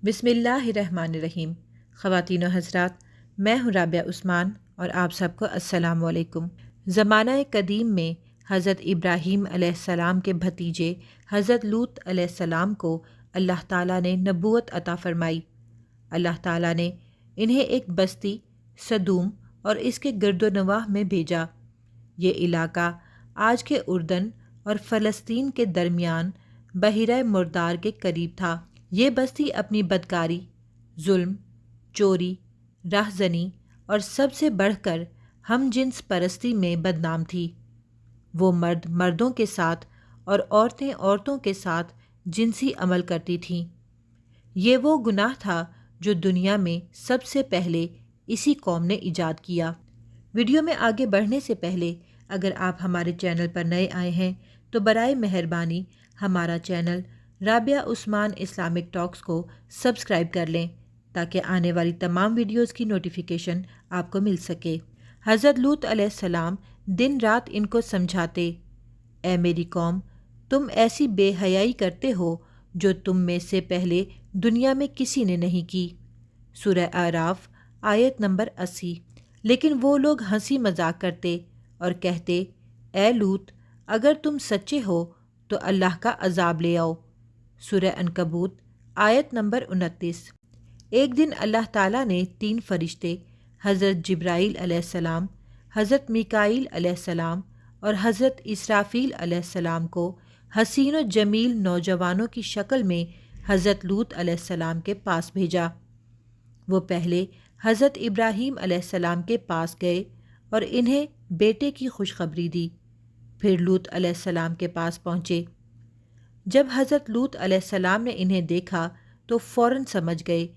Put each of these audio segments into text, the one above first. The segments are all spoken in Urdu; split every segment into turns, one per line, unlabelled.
بسم اللہ الرحمن الرحیم۔ خواتین و حضرات، میں ہوں رابعہ عثمان اور آپ سب کو السلام علیکم۔ زمانہ قدیم میں حضرت ابراہیم علیہ السلام کے بھتیجے حضرت لوط علیہ السلام کو اللہ تعالیٰ نے نبوت عطا فرمائی۔ اللہ تعالیٰ نے انہیں ایک بستی سدوم اور اس کے گرد و نواح میں بھیجا۔ یہ علاقہ آج کے اردن اور فلسطین کے درمیان بحیرہ مردار کے قریب تھا۔ یہ بستی اپنی بدکاری، ظلم، چوری، راہزنی اور سب سے بڑھ کر ہم جنس پرستی میں بدنام تھی۔ وہ مرد مردوں کے ساتھ اور عورتیں عورتوں کے ساتھ جنسی عمل کرتی تھیں۔ یہ وہ گناہ تھا جو دنیا میں سب سے پہلے اسی قوم نے ایجاد کیا۔ ویڈیو میں آگے بڑھنے سے پہلے اگر آپ ہمارے چینل پر نئے آئے ہیں تو برائے مہربانی ہمارا چینل رابعہ عثمان اسلامک ٹاکس کو سبسکرائب کر لیں تاکہ آنے والی تمام ویڈیوز کی نوٹیفیکیشن آپ کو مل سکے۔ حضرت لوط علیہ السلام دن رات ان کو سمجھاتے، اے میری قوم، تم ایسی بے حیائی کرتے ہو جو تم میں سے پہلے دنیا میں کسی نے نہیں کی۔ سورہ اعراف آیت نمبر 80۔ لیکن وہ لوگ ہنسی مذاق کرتے اور کہتے، اے لوط، اگر تم سچے ہو تو اللہ کا عذاب لے آؤ۔ سورہ عنکبوت آیت نمبر 29۔ ایک دن اللہ تعالیٰ نے 3 فرشتے حضرت جبرائیل علیہ السلام، حضرت میکائیل علیہ السلام اور حضرت اسرافیل علیہ السلام کو حسین و جمیل نوجوانوں کی شکل میں حضرت لوط علیہ السلام کے پاس بھیجا۔ وہ پہلے حضرت ابراہیم علیہ السلام کے پاس گئے اور انہیں بیٹے کی خوشخبری دی، پھر لوط علیہ السلام کے پاس پہنچے۔ جب حضرت لوط علیہ السلام نے انہیں دیکھا تو فوراً سمجھ گئے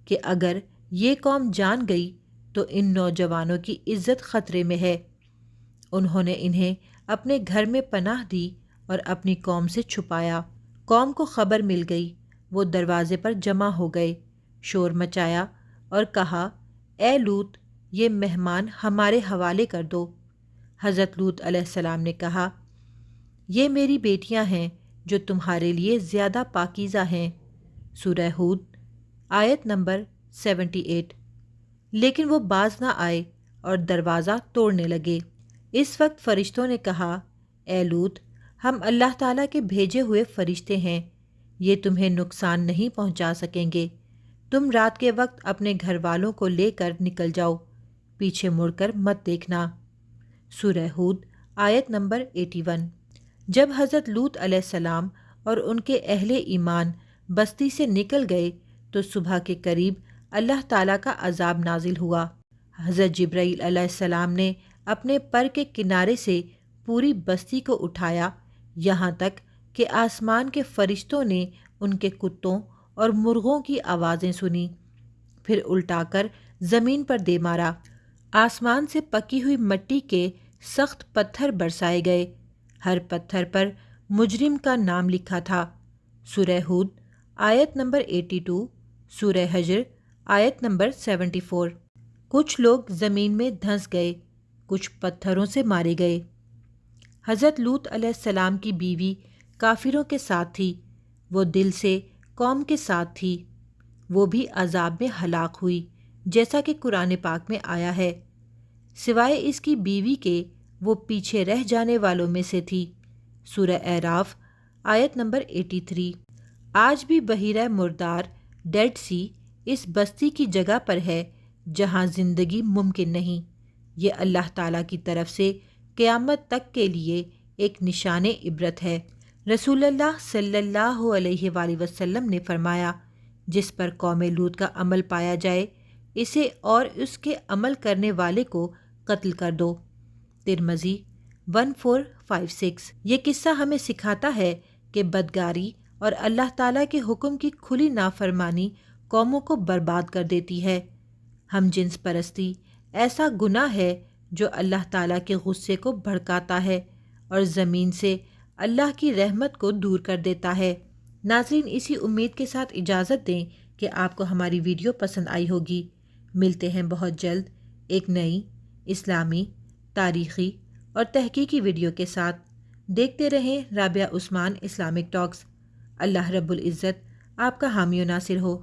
کہ اگر یہ قوم جان گئی تو ان نوجوانوں کی عزت خطرے میں ہے۔ انہوں نے انہیں اپنے گھر میں پناہ دی اور اپنی قوم سے چھپایا۔ قوم کو خبر مل گئی، وہ دروازے پر جمع ہو گئے، شور مچایا اور کہا، اے لوط، یہ مہمان ہمارے حوالے کر دو۔ حضرت لوط علیہ السلام نے کہا، یہ میری بیٹیاں ہیں جو تمہارے لیے زیادہ پاکیزہ ہیں۔ سورہ ہود آیت نمبر 78۔ لیکن وہ باز نہ آئے اور دروازہ توڑنے لگے۔ اس وقت فرشتوں نے کہا، اے لوط، ہم اللہ تعالیٰ کے بھیجے ہوئے فرشتے ہیں، یہ تمہیں نقصان نہیں پہنچا سکیں گے۔ تم رات کے وقت اپنے گھر والوں کو لے کر نکل جاؤ، پیچھے مڑ کر مت دیکھنا۔ سورہ ہود آیت نمبر 81۔ جب حضرت لوط علیہ السلام اور ان کے اہل ایمان بستی سے نکل گئے تو صبح کے قریب اللہ تعالیٰ کا عذاب نازل ہوا۔ حضرت جبرائیل علیہ السلام نے اپنے پر کے کنارے سے پوری بستی کو اٹھایا، یہاں تک کہ آسمان کے فرشتوں نے ان کے کتوں اور مرغوں کی آوازیں سنی، پھر الٹا کر زمین پر دے مارا۔ آسمان سے پکی ہوئی مٹی کے سخت پتھر برسائے گئے، ہر پتھر پر مجرم کا نام لکھا تھا۔ سورہ ہود آیت نمبر 82، سورہ حجر آیت نمبر 74۔ کچھ لوگ زمین میں دھنس گئے، کچھ پتھروں سے مارے گئے۔ حضرت لوط علیہ السلام کی بیوی کافروں کے ساتھ تھی، وہ دل سے قوم کے ساتھ تھی، وہ بھی عذاب میں ہلاک ہوئی جیسا کہ قرآن پاک میں آیا ہے، سوائے اس کی بیوی کے وہ پیچھے رہ جانے والوں میں سے تھی۔ سورہ اعراف آیت نمبر 83۔ آج بھی بحیرہ مردار ڈیڈ سی اس بستی کی جگہ پر ہے جہاں زندگی ممکن نہیں۔ یہ اللہ تعالیٰ کی طرف سے قیامت تک کے لیے ایک نشان عبرت ہے۔ رسول اللہ صلی اللہ علیہ وآلہ وسلم نے فرمایا، جس پر قوم لوط کا عمل پایا جائے اسے اور اس کے عمل کرنے والے کو قتل کر دو۔ ترمذی 1456۔ یہ قصہ ہمیں سکھاتا ہے کہ بدکاری اور اللہ تعالیٰ کے حکم کی کھلی نافرمانی قوموں کو برباد کر دیتی ہے۔ ہم جنس پرستی ایسا گناہ ہے جو اللہ تعالیٰ کے غصے کو بھڑکاتا ہے اور زمین سے اللہ کی رحمت کو دور کر دیتا ہے۔ ناظرین، اسی امید کے ساتھ اجازت دیں کہ آپ کو ہماری ویڈیو پسند آئی ہوگی۔ ملتے ہیں بہت جلد ایک نئی اسلامی، تاریخی اور تحقیقی ویڈیو کے ساتھ۔ دیکھتے رہیں رابعہ عثمان اسلامک ٹاکس۔ اللہ رب العزت آپ کا حامی و ناصر ہو۔